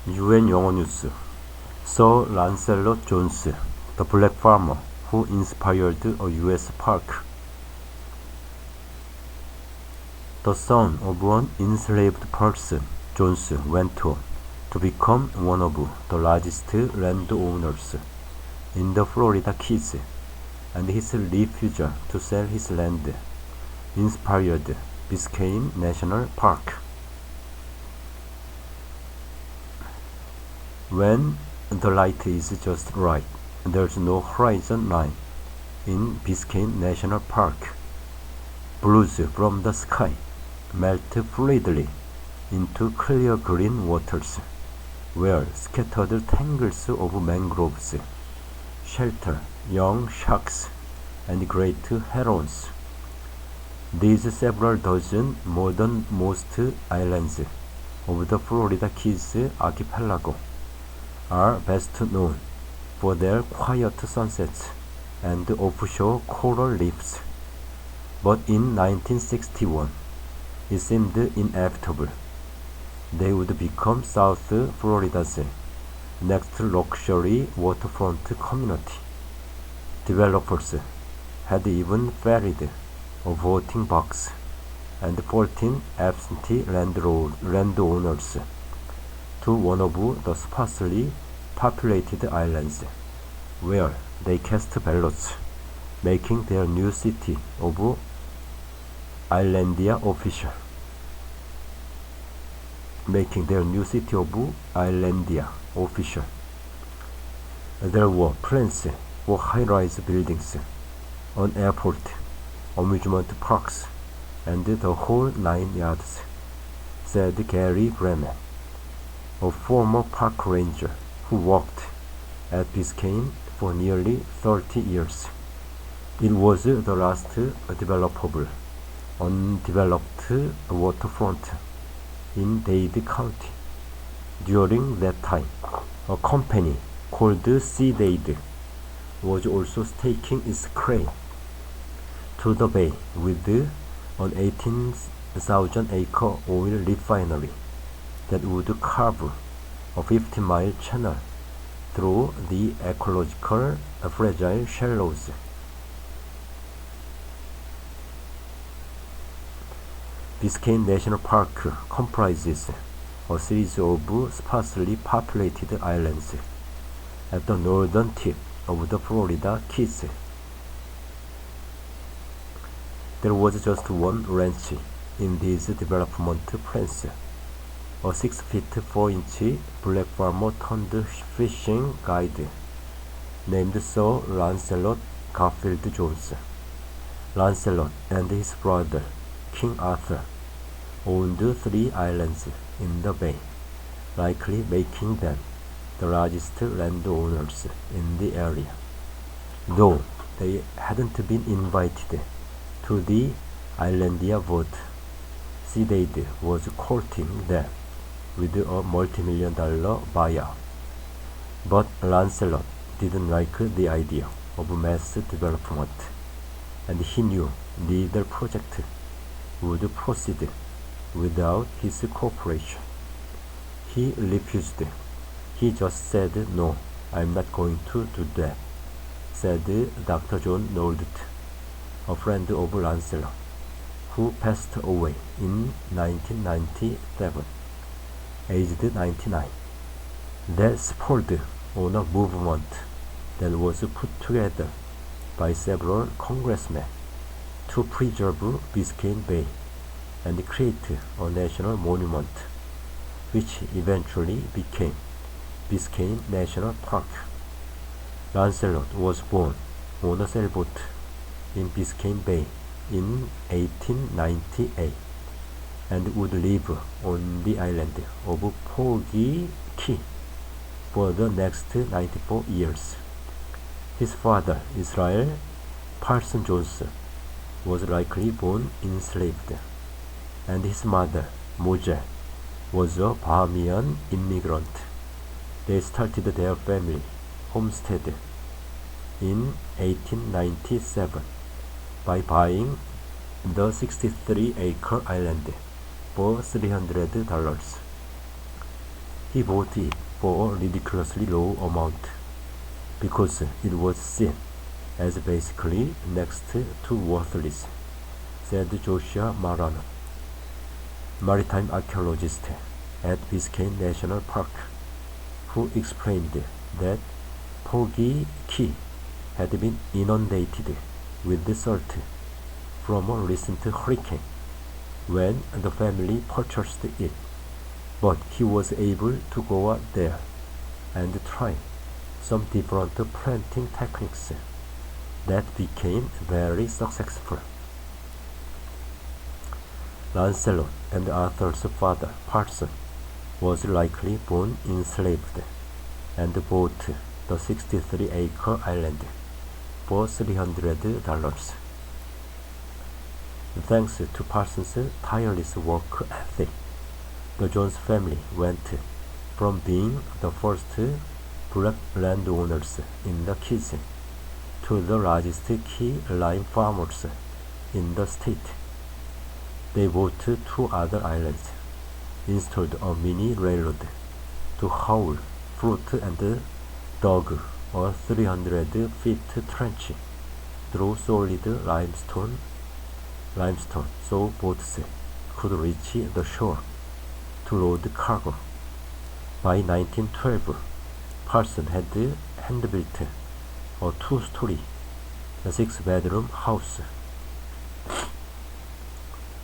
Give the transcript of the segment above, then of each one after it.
UN 영어뉴스. Sir Lancelot Jones, the black farmer who inspired a U.S. park. The son of an enslaved person, Jones went on to become one of the largest landowners in the Florida Keys, and his refusal to sell his land inspired Biscayne National Park. When the light is just right, there's no horizon line in Biscayne National Park. Blues from the sky melt fluidly into clear green waters, where scattered tangles of mangroves shelter young sharks and great herons. These several dozen more than most islands of the Florida Keys archipelago are best known for their quiet sunsets and offshore coral reefs. But in 1961, it seemed inevitable they would become South Florida's next luxury waterfront community. Developers had even ferried a voting box and 14 absentee landowners to one of the sparsely populated islands, where they cast ballots, making their new city of Islandia official. There were plans for high-rise buildings, an airport, amusement parks, and the whole 9 yards, said Gary Bremen, a former park ranger who worked at Biscayne for nearly 30 years. It was the last developable, undeveloped waterfront in Dade County. During that time, a company called Sea Dade was also staking its claim to the bay with an 18,000-acre oil refinery that would carve a 50-mile channel through the ecological fragile shallows. Biscayne National Park comprises a series of sparsely populated islands at the northern tip of the Florida Keys. There was just one ranch in these development plans, a 6 feet 4 inch black farmer turned fishing guide named Sir Lancelot Garfield Jones. Lancelot and his brother, King Arthur, owned 3 islands in the bay, likely making them the largest landowners in the area. Though they hadn't been invited to the Islandia vote, Sea Dade was courting them with a multi-million-dollar buyout. But Lancelot didn't like the idea of mass development, and he knew neither project would proceed without his cooperation. He refused. He just said, "No, I'm not going to do that," said Dr. John Nolte, a friend of Lancelot, who passed away in 1997, aged 99. That spurred on a movement that was put together by several congressmen to preserve Biscayne Bay and create a national monument, which eventually became Biscayne National Park. Lancelot was born on a sailboat in Biscayne Bay in 1898 and would live on the island of Porgy Key for the next 94 years. His father, Israel Parson Jones, was likely born enslaved, and his mother, Moselle, was a Bahamian immigrant. They started their family homestead in 1897 by buying the 63-acre island for $300. He bought it for a ridiculously low amount because it was seen as basically next to worthless, said Joshua Marano, maritime archaeologist at Biscayne National Park, who explained that Porgy Key had been inundated with salt from a recent hurricane when the family purchased it, but he was able to go out there and try some different planting techniques that became very successful. Lancelot and Arthur's father, Parson, was likely born enslaved and bought the 63-acre island for $300. Thanks to Parsons' tireless work ethic, the Jones family went from being the first black landowners in the Keys to the largest key lime farmers in the state. They bought 2 other islands, installed a mini railroad to haul fruit, and dug a 300-foot trench through solid limestone so boats could reach the shore to load cargo. By 1912, Parson had hand-built a 2-story, 6-bedroom house.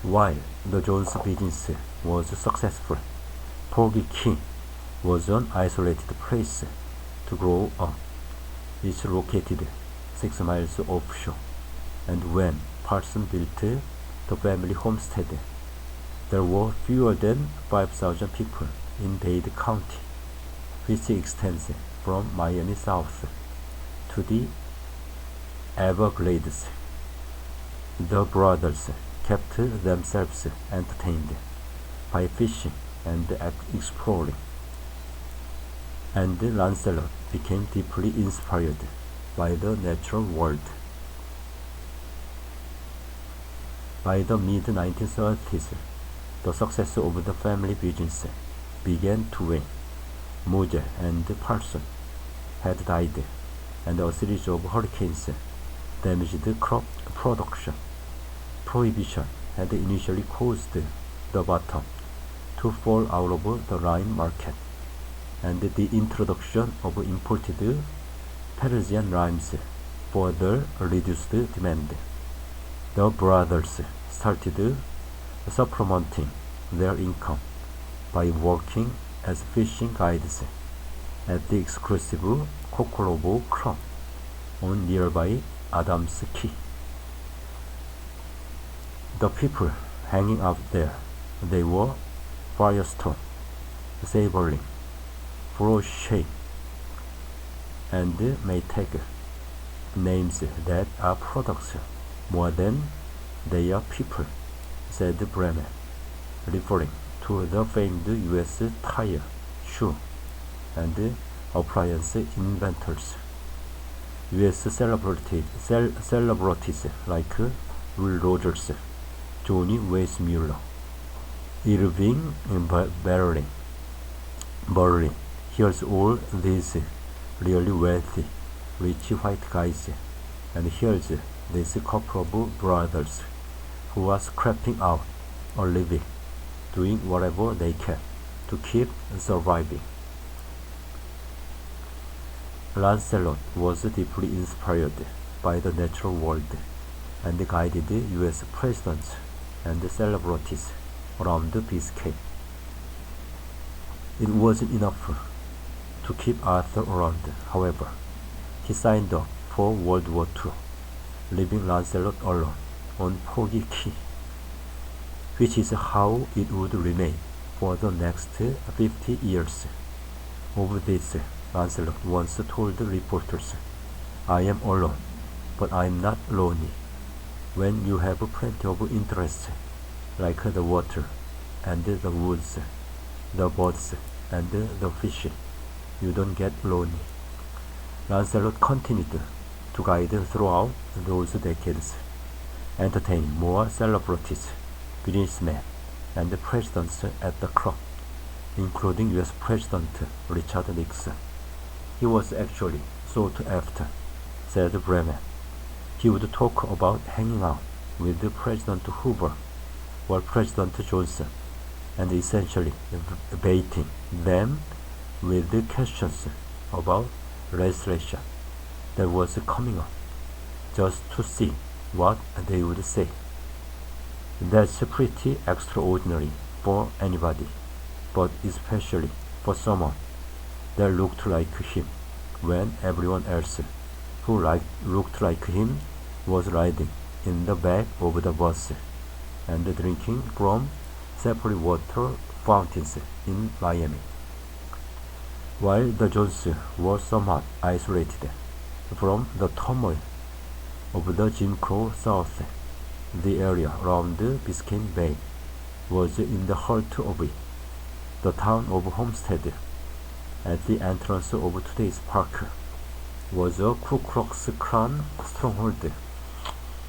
While the Jones business was successful, Porgy Key was an isolated place to grow up. It's located 6 miles offshore, and when Parson built the family homestead, there were fewer than 5,000 people in Dade County, which extends from Miami south to the Everglades. The brothers kept themselves entertained by fishing and exploring, and Lancelot became deeply inspired by the natural world. By the mid-1930s, the success of the family business began to wane. Moser and Parson had died, and a series of hurricanes damaged crop production. Prohibition had initially caused the bottom to fall out of the lime market, and the introduction of imported Parisian limes further reduced demand. The brothers started supplementing their income by working as fishing guides at the exclusive Cocolobo Club on nearby Adams Key. The people hanging out there, they were Firestone, Saberling, Brochet, and Maytag, names that are products more than they are people, said Bremen, referring to the famed U.S. tire, shoe, and appliance inventors. U.S. celebrities like Will Rogers, Johnny Weissmuller, Irving Berlin. Here's all these really wealthy, rich white guys, and here's this couple of brothers who are scraping out a living, doing whatever they can to keep surviving. Lancelot was deeply inspired by the natural world and guided U.S. presidents and celebrities around Biscayne. It wasn't enough to keep Arthur around, however. He signed up for World War II, leaving Lancelot alone on Porgy Key, which is how it would remain for the next 50 years. Of this, Lancelot once told reporters, "I am alone, but I am not lonely. When you have plenty of interests, like the water and the woods, the birds and the fishing, you don't get lonely." Lancelot continued to guide throughout those decades, entertaining more celebrities, businessmen, and presidents at the club, including US President Richard Nixon. He was actually sought after, said Bremen. He would talk about hanging out with President Hoover or President Johnson and essentially baiting them with questions about legislation that was coming up, just to see what they would say. That's pretty extraordinary for anybody, but especially for someone that looked like him when everyone else who looked like him was riding in the back of the bus and drinking from separate water fountains in Miami. While the Jones were somewhat isolated from the turmoil of the Jim Crow South, the area around Biscayne Bay was in the heart of it. The town of Homestead, at the entrance of today's park, was a Ku Klux Klan stronghold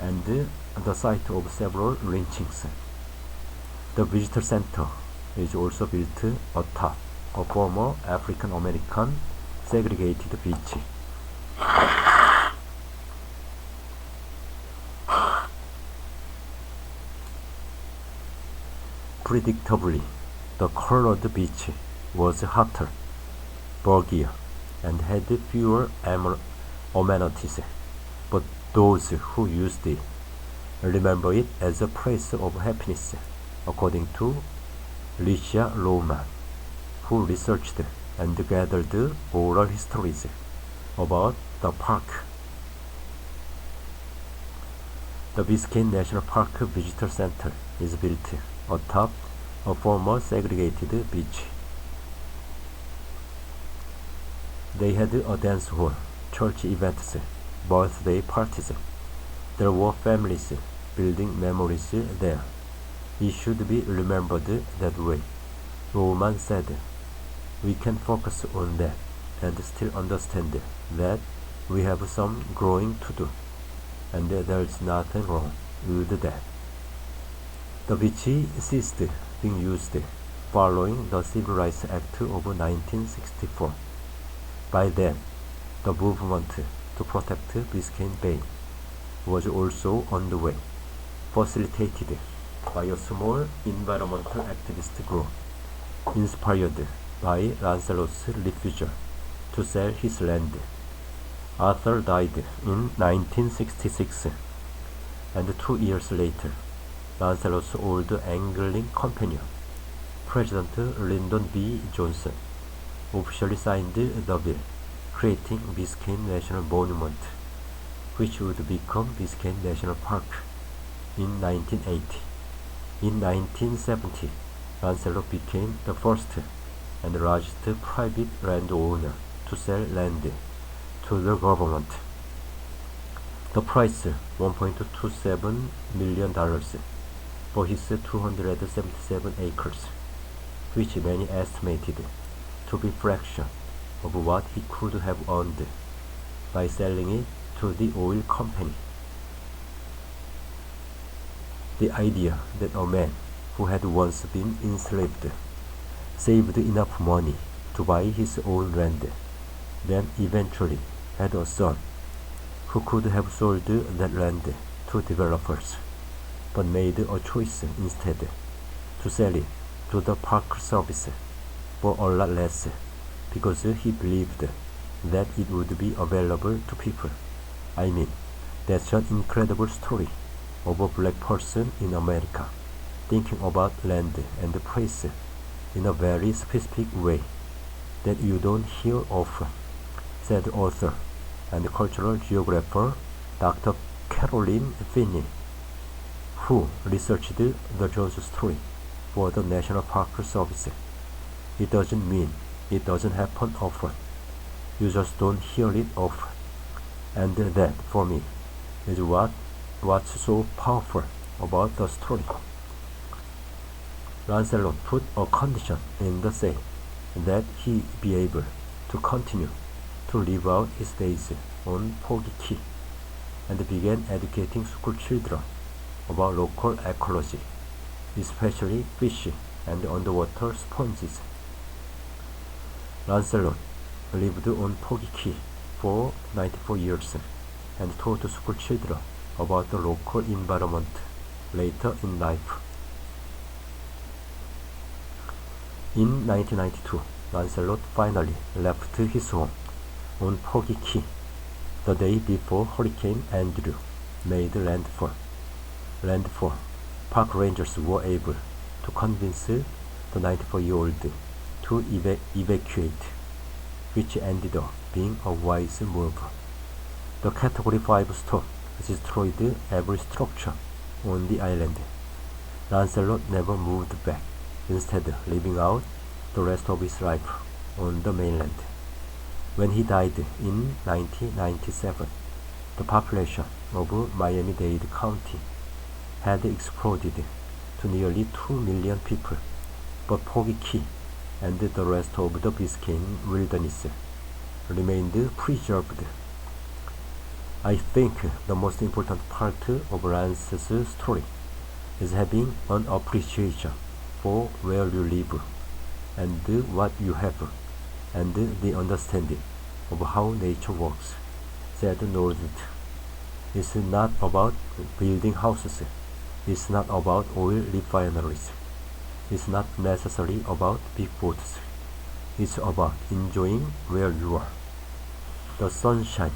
and the site of several lynchings. The visitor center is also built atop a former African American segregated beach. Predictably, the colored beach was hotter, bulkier, and had fewer amenities, but those who used it remember it as a place of happiness, according to Licia Lohman, who researched and gathered oral histories about the park. The Biscayne National Park Visitor Center is built atop a former segregated beach. They had a dance hall, church events, birthday parties. There were families building memories there. It should be remembered that way. Roman said, we can focus on that and still understand that we have some growing to do, and there's nothing wrong with that. The beach ceased being used following the Civil Rights Act of 1964. By then, the movement to protect Biscayne Bay was also on the way, facilitated by a small environmental activist group, inspired by Lancelot's refusal to sell his land. Arthur died in 1966, and 2 years later, Lancelot's old angling companion, President Lyndon B. Johnson, officially signed the bill creating Biscayne National Monument, which would become Biscayne National Park in 1980. In 1970, Lancelot became the first and largest private landowner to sell land to the government. The price, $1.27 million, for his 277 acres, which many estimated to be a fraction of what he could have earned by selling it to the oil company. The idea that a man who had once been enslaved saved enough money to buy his own land, then eventually had a son who could have sold that land to developers, but made a choice instead to sell it to the Park Service for a lot less because he believed that it would be available to people. I mean, that's an incredible story of a black person in America thinking about land and place in a very specific way that you don't hear often, said author and cultural geographer Dr. Caroline Finney, who researched the Jones story for the National Park Service. It doesn't mean it doesn't happen often. You just don't hear it often. And that, for me, is what's so powerful about the story. Lancelot put a condition in the sale that he be able to continue to live out his days on Poggy Key, and began educating school children about local ecology, especially fish and underwater sponges Lancelot lived on Poggy Key for 94 years and taught school children about the local environment later in life. In 1992, Lancelot finally left his home on Poggy Key the day before Hurricane Andrew made landfall. Park rangers were able to convince the 94-year-old to evacuate, which ended up being a wise move. The Category 5 storm destroyed every structure on the island. Lancelot never moved back, instead living out the rest of his life on the mainland. When he died in 1997, the population of Miami-Dade County had exploded to nearly 2 million people, but Poggy Key and the rest of the Biscayne wilderness remained preserved. I think the most important part of Lance's story is having an appreciation for where you live and what you have, and the understanding of how nature works, said Nordet. It's not about building houses. It's not about oil refineries. It's not necessarily about big boats. It's about enjoying where you are. The sunshine,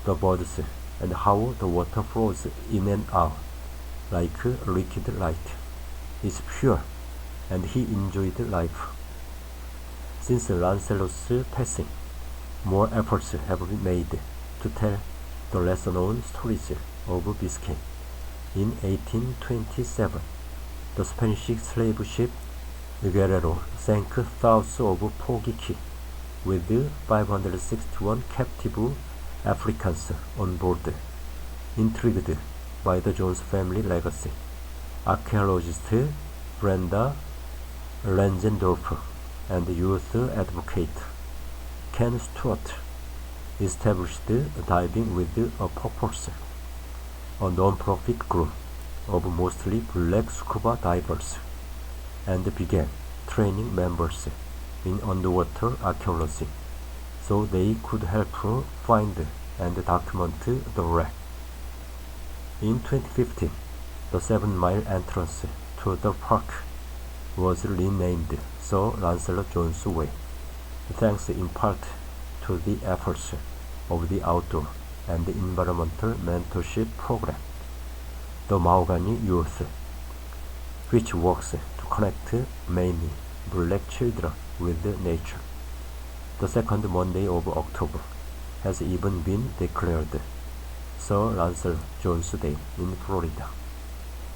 the birds, and how the water flows in and out like liquid light. It's pure, and he enjoyed life. Since Lancelot's passing, more efforts have been made to tell the lesser-known stories of Biscay. In 1827, the Spanish slave ship Guerrero sank south of Poggy Key with 561 captive Africans on board. Intrigued by the Jones family legacy, archaeologist Brenda Langendorf and youth advocate Ken Stewart established Diving with a Purpose, a non-profit group of mostly black scuba divers, and began training members in underwater archaeology so they could help find and document the wreck. In 2015, the 7-mile entrance to the park was renamed Sir Lancelot Jones Way, thanks in part to the efforts of the Outdoor and Environmental Mentorship Program, the Mahogany Youth, which works to connect mainly black children with nature. The second Monday of October has even been declared Sir Lancelot Jones Day in Florida.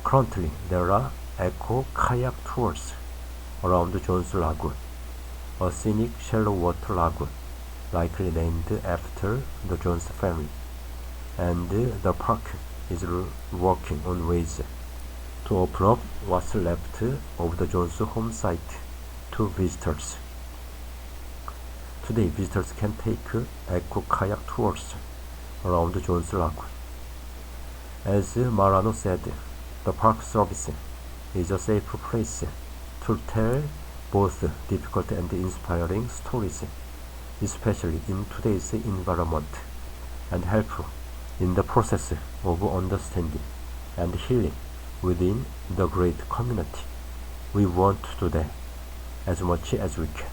Currently, there are eco kayak tours around Jones Lagoon, a scenic shallow water lagoon likely named after the Jones family, and the park is working on ways to open up what's left of the Jones home site to visitors. Today, visitors can take eco kayak tours around Jones Lagoon. As Marano said, the park service is a safe place to tell both difficult and inspiring stories, especially in today's environment, and help in the process of understanding and healing within the great community. We want to do that as much as we can.